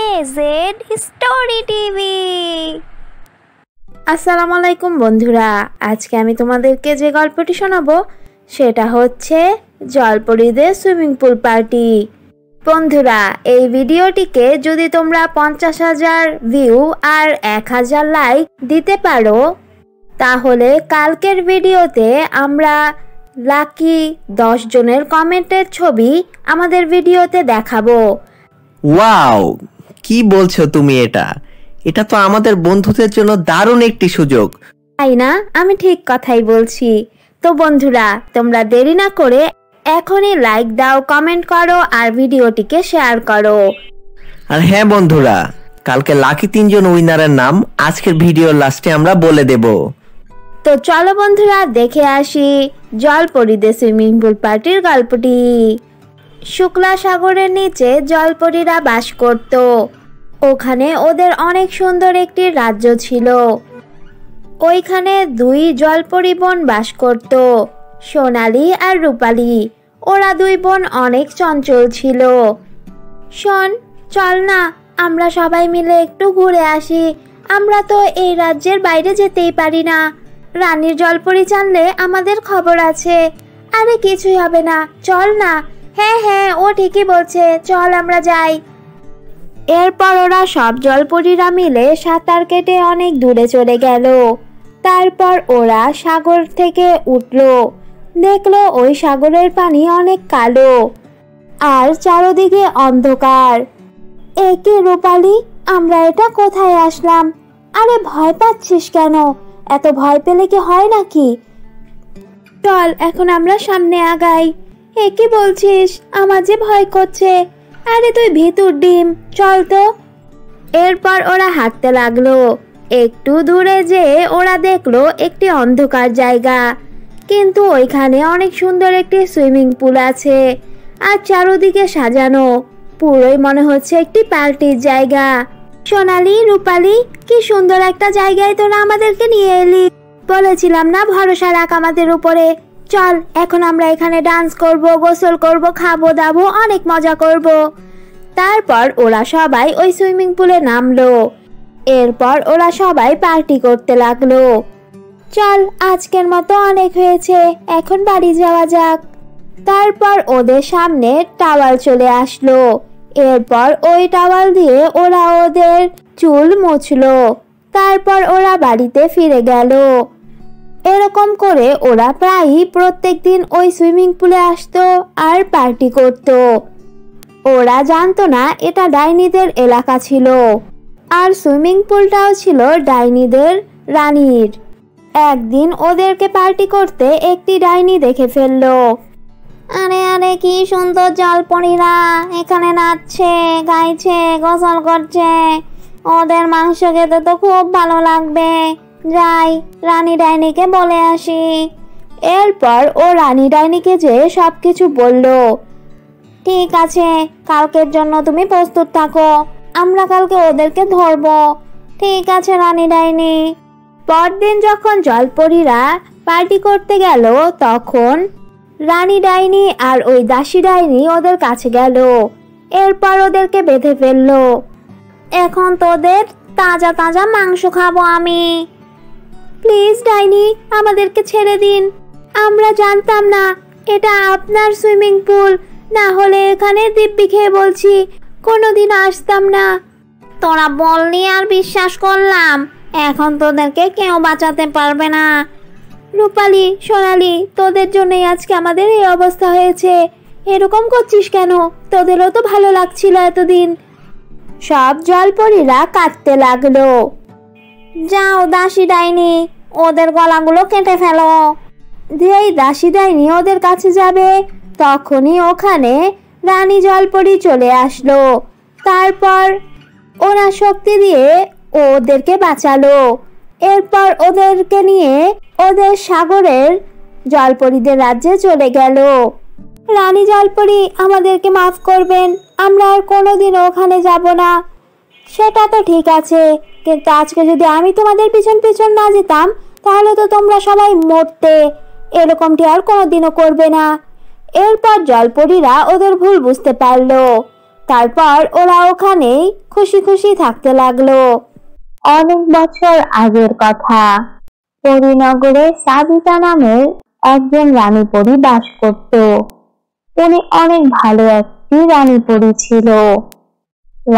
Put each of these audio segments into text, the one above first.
AZ story TV. আসসালামু আলাইকুম বন্ধুরা, আজকে আমি তোমাদেরকে যে গল্পটি শোনাবো সেটা হচ্ছে জলপরীদের সুইমিং পুল পার্টি। বন্ধুরা, এই ভিডিওটিকে যদি তোমরা 50,000 ভিউ আর 1000 লাইক দিতে পারো তাহলে কালকের ভিডিওতে আমরা লাকি 10 জনের কমেন্টের ছবি আমাদের ভিডিওতে দেখাবো। ওয়াও, কি বলছো তুমি? এটা তো আমাদের বন্ধুদের জন্য দারুণ একটি সুযোগ, তাই না? আমি ঠিক কথাই বলছি। তো বন্ধুরা, তোমরা দেরি না করে এখনই লাইক দাও, কমেন্ট করো আর ভিডিওটিকে শেয়ার করো। আর হ্যাঁ বন্ধুরা, কালকে লাকি 3 জন উইনারের নাম আজকের ভিডিওর লাস্টে আমরা বলে দেব। তো চলো বন্ধুরা, দেখে আসি জলপরীদের সুইমিং পুল পার্টির গল্পটি। শুক্লা সাগরের নিচে জলপরীরা বাস করত। ওখানে ওদের অনেক সুন্দর একটি রাজ্য ছিল। ওইখানে 2 জলপরী বোন বাস করত, সোনালি আর রূপালি। ওরা 2 বোন অনেক চঞ্চল ছিল। শোন, চল না আমরা সবাই মিলে একটু ঘুরে আসি। আমরা তো এই রাজ্যের বাইরে যেতেই পারি না। রানীর জলপরী জানলে আমাদের খবর আছে। আরে কিছুই হবে না, চল না। হ্যাঁ হ্যাঁ, ও ঠিকই বলছে, চল আমরা যাই। এরপর ওরা সব জলপরীরা মিলে সাঁতার কেটে অনেক দূরে চলে গেল। তারপর ওরা সাগর থেকে উঠল। দেখলো ওই সাগরের পানি অনেক কালো আর চারদিকে অন্ধকার। একে রূপালি, আমরা এটা কোথায় আসলাম? আরে ভয় পাচ্ছিস কেন? এত ভয় পেলে কি হয় নাকি? চল এখন আমরা সামনে আগাই। এ কি বলছিস? আমার যে ভয় করছে। আরে তুই ভিতর ডিম, চল তো। এরপর ওরা হাঁটতে লাগলো। একটু দূরে যেয়ে ওরা দেখলো একটি অন্ধকার জায়গা, কিন্তু ওইখানে অনেক সুন্দর একটি সুইমিং পুল আছে আর চারদিকে সাজানো। পুরোই মনে হচ্ছে একটি পার্টির জায়গা। সোনালি, রূপালি, কি সুন্দর একটা জায়গায় তোরা আমাদেরকে নিয়ে এলি। বলেছিলাম না ভরসা রাখ আমাদের উপরে। চল এখন আমরা এখানে ডান্স করব, গোসল করব, খাবো দাবো, অনেক মজা করব। তারপর ওরা সবাই ওই সুইমিং পুলে নামলো। এরপর ওরা সবাই পার্টি করতে লাগলো। চল আজকের মতো অনেক হয়েছে, এখন বাড়ি যাওয়া যাক। তারপর ওদের সামনে টাওয়াল চলে আসলো। এরপর ওই টাওয়াল দিয়ে ওরা ওদের চুল মুছলো। তারপর ওরা বাড়িতে ফিরে গেল। এরকম করে ওরা প্রায়ই প্রত্যেকদিন ওই সুইমিং পুলে আসতো আর পার্টি করত। ওরা জানতো না এটা ডাইনিদের এলাকা ছিল আর সুইমিং পুলটাও ছিল ডাইনিদের রানীর। একদিন ওদেরকে পার্টি করতে একটি ডাইনি দেখে ফেললো। আরে আরে, কি সুন্দর জলপরীরা এখানে নাচছে, গাইছে, গোসল করছে। ওদের মাংস খেতে তো খুব ভালো লাগবে। যাই, রানী ডাইনিকে বলে আসি। এরপর ও রানী ডাইনিকে যে সবকিছু বলল। ঠিক আছে, কালকের জন্য তুমি প্রস্তুত থাকো, আমরা কালকে ওদেরকে ধরবো। ঠিক আছে রানী ডাইনি। পরদিন যখন জলপরীরা পার্টি করতে গেল তখন রানী ডাইনি আর ওই দাসী ডাইনি ওদের কাছে গেল। এরপর ওদেরকে বেঁধে ফেললো। এখন তোদের তাজা তাজা মাংস খাবো আমি। প্লিজ ডাইনি, আমাদেরকে ছেড়ে দিন। আমরা জানতাম না এটা আপনার সুইমিং পুল, না হলে এখানে দিব্যি খেয়ে বলছি কোনোদিন আসতাম না। তোরা বললি আর বিশ্বাস করলাম, এখন তোদেরকে কেউ বাঁচাতে পারবে না। রূপালি, সোনালি, তোদের জন্যই আজকে আমাদের এই অবস্থা হয়েছে। এরকম করছিস কেন? তোদেরও তো ভালো লাগছিল এতদিন। সব জলপরীরা কাঁদতে লাগলো। যাও দাসী ডাইনি, ওদের গলাগুলো কেটে ফেলো। যেই দাসী ডাইনি ওদের কাছে যাবে তখনই ওখানে রানী জলপরী চলে আসলো। তারপর ওরা শক্তি দিয়ে ওদেরকে বাঁচালো। এরপর ওদেরকে নিয়ে ওদের সাগরের জলপরীদের রাজ্যে চলে গেল। রানী জলপরী, আমাদেরকে মাফ করবেন, আমরা আর কোনোদিন ওখানে যাব না। সেটা তো ঠিক আছে, কিন্তু আজকে যদি আমি তোমাদের পিছন পিছন না যেতাম তাহলে তো তোমরা সবাই মরতে। এরকমটি আর কোনোদিনও করবে না। এরপর জলপরীরা ওদের ভুল বুঝতে পারলো। তারপর ওরা ওখানেই খুশি খুশি থাকতে লাগলো। অনেক বছর আগের কথা, পরীনগরে সাবিতা নামের একজন রানী পরী বাস করত। উনি অনেক ভালো একটি রানী পরী ছিল।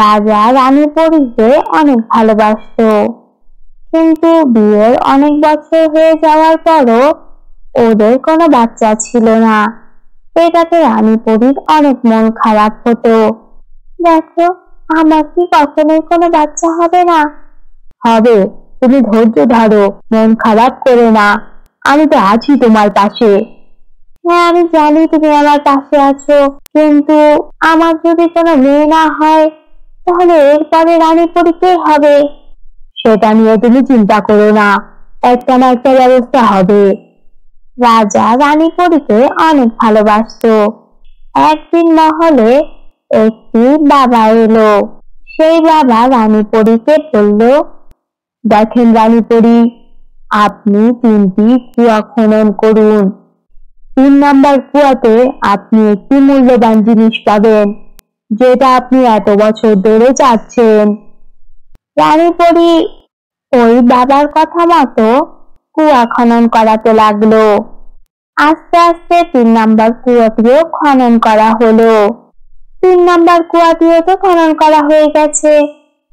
রাজা রানী পরীকে অনেক ভালোবাসতো, কিন্তু বিয়ের অনেক বছর হয়ে যাওয়ার পরও ওদের কোনো বাচ্চা ছিল না। এটাতে রানী পরীর অনেক মন খারাপ হতো। দেখো, আমার কি কখনোই কোনো বাচ্চা হবে না? হবে, তুমি ধৈর্য ধরো, মন খারাপ করো না, আমি তো আছি তোমার পাশে। হ্যাঁ, আমি জানি তুমি আমার পাশে আছো, কিন্তু আমার যদি কোনো মেয়ে না হয় তাহলে এরপরে রানী পরী কে হবে? সেটা নিয়ে তুমি চিন্তা করো না, একটা না একটা ব্যবস্থা হবে। রাজা রানী পরীকে অনেক ভালোবাসতো। একদিন মহলে একটি বাবা এলো। সেই বাবা রানী পরীকে বলল, দেখেন রানী পরী, আপনি 3টি কুয়া খনন করুন। 3 নাম্বার কুয়াতে আপনি একটি মূল্যবান জিনিস পাবেন, যেটা আপনি এত বছর ধরে চাচ্ছেন। রানী পরী ওই বাবার কথা মতো কুয়া খনন করাতে লাগলো। আস্তে আস্তে 3 নাম্বার কুয়াটিও খনন করা হলো। 3 নাম্বার কুয়াটিও তো খনন করা হয়ে গেছে।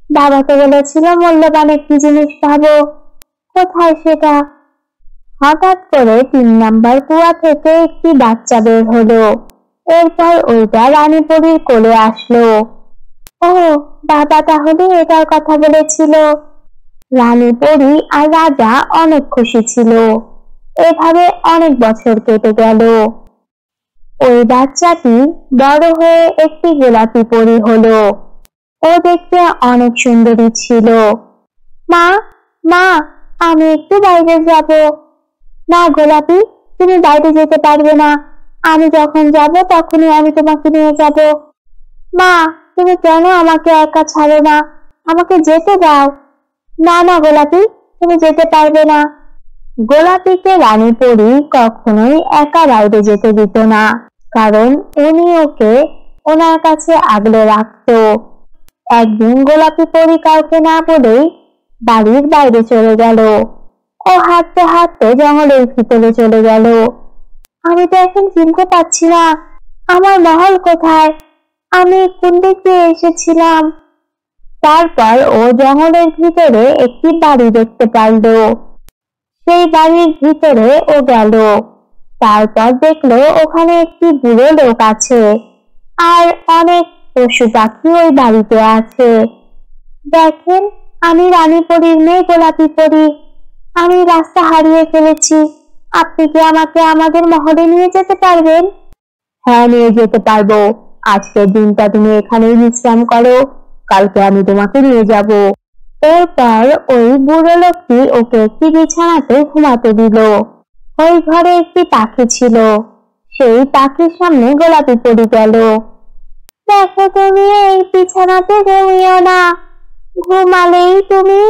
বাবা তো বলেছিল মূল্যবান একটি জিনিস পাবো, কোথায় সেটা? হঠাৎ করে 3 নাম্বার কুয়া থেকে একটি বাচ্চা বের হলো। এরপর ওইটা রানী পরীর কোলে আসলো। ও, বাবা তাহলে এটার কথা বলেছিল। রানী পরী আর রাজা অনেক খুশি ছিল। এভাবে অনেক বছর কেটে গেল। ওই বাচ্চাটি বড় হয়ে একটি গোলাপি পরী হলো। ও দেখতে অনেক সুন্দরী ছিল। মা, মা, আমি একটু বাইরে যাব। না গোলাপি, তুমি বাইরে যেতে পারবে না। আমি যখন যাব তখনই আমি তোমাকে নিয়ে যাব। মা, তুমি কেন আমাকে একা ছাড়ো না? আমাকে যেতে দাও। না না গোলাপি, তুমি যেতে পারবে না। গোলাপিকে রানী পরী কখনোই একা বাইরে যেতে দিত না, কারণ উনি ওকে ওনার কাছে আগলে রাখতো। একদিন গোলাপি পরী কাউকে না বলেই বাড়ির বাইরে চলে গেল। ও হাঁটতে হাঁটতে জঙ্গলের ভিতরে চলে গেল। আমি তো এখন চিনতে পারছি না আমার মহল কোথায়, আমি কোন দিক দিয়ে এসেছিলাম। তারপর ও জঙ্গলের ভিতরে একটি বাড়ি দেখতে পারল। সেই বাড়ির ভিতরে ও গেল। তারপর দেখলো ওখানে একটি বুড়ো লোক আছে, আর অনেক পশু পাখি ওই বাড়িতে আছে। দেখেন, আমি রানী পরীর মেয়ে গোলাপি পরী। আমি রাস্তা হারিয়ে ফেলেছি। আপনি কি আমাকে আমাদের মহলে নিয়ে যেতে পারবেন? হ্যাঁ, নিয়ে যেতে পারবো। আজকের দিনটা তুমি এখানেই বিশ্রাম করো, কালকে আমি তোমাকে নিয়ে যাব। এরপর ওই বুড়ো লোকটি ওকে একটি বিছানাতে ঘুমাতে দিল। ওই ঘরে একটি পাখি ছিল। সেই পাখির সামনে গোলাপি পরী গেল। দেখো, তুমি এই বিছানাতে ঘুমিও না। ঘুমালেই তুমি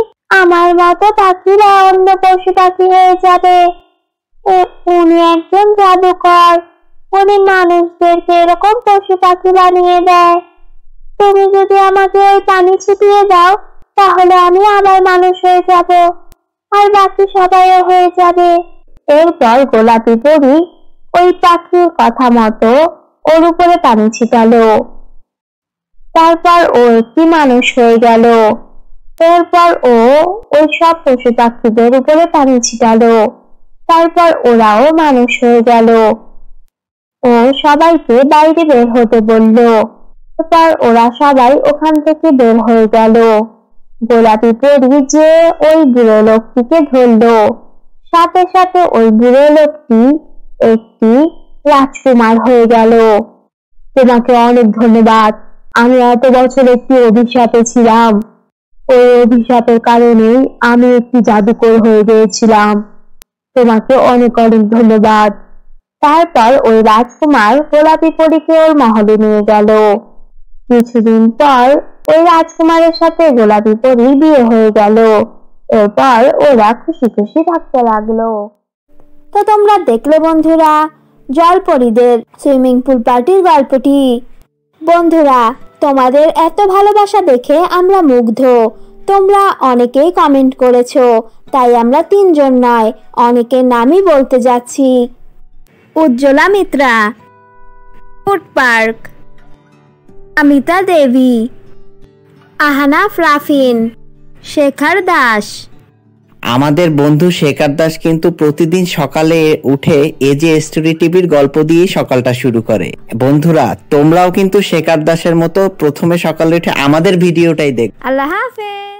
আমার মতো পাখিরা অন্য পশু পাখি হয়ে যাবে। উনি একজন জাদুকর, উনি মানুষদেরকে এরকম পশু পাখি বানিয়ে দেয়। তুমি যদি আমাকে ওই পানি ছিটিয়ে দাও তাহলে আমি আবার মানুষ হয়ে যাব, আর বাকি সবাইও হয়ে যাবে। এরপর গোলাপি পরী ওই পাখির কথা মতো ওর উপরে পানি ছিটালো। তারপর ও একটি মানুষ হয়ে গেল। এরপর ও ওই সব পশু পাখিদের উপরে পানি ছিটালো। তারপর ওরাও মানুষ হয়ে গেল। ও সবাইকে বাইরে বের হতে বলল। তারপর ওরা সবাই ওখান থেকে বের হয়ে গেল। গোলাপি পরী যে ওই বুড়ো লোকটিকে ধরলো। সাথে সাথে ওই বুড়ো লোকটি একটি রাজকুমার হয়ে গেল। তোমাকে অনেক ধন্যবাদ। আমি এত বছর একটি অভিশাপে ছিলাম। ওই অভিশাপের কারণেই আমি একটি জাদুকর হয়ে গিয়েছিলাম। তোমাকে অনেক অনেক ধন্যবাদ। তারপর ওই রাজকুমার গোলাপি পরীকে ওর মহলে নিয়ে গেল। কিছুদিন পর ওই রাজকুমারের সাথে গোলাপি পরীর বিয়ে হয়ে গেল। এরপর ওরা খুশি খুশি থাকতে লাগলো। তো তোমরা দেখলে বন্ধুরা জলপরীদের সুইমিং পুল পার্টির গল্পটি। বন্ধুরা, তোমাদের এত ভালোবাসা দেখে আমরা মুগ্ধ। তোমরা অনেকেই কমেন্ট করেছো, তাই আমরা 3 জন নয়, অনেকের নামই বলতে যাচ্ছি। উজ্জ্বলা মিত্রা, ফুড পার্ক, অমিতা দেবী, আহানা রাফিন, শেখর দাস। আমাদের বন্ধু শেখর দাস কিন্তু প্রতিদিন সকালে উঠে এজে স্টোরি টিভির গল্প দিয়ে সকালটা শুরু করে। বন্ধুরা, তোমরাও কিন্তু শেখর দাসের মতো প্রথমে সকালে উঠে আমাদের ভিডিওটাই দেখ। আল্লাহ হাফেজ।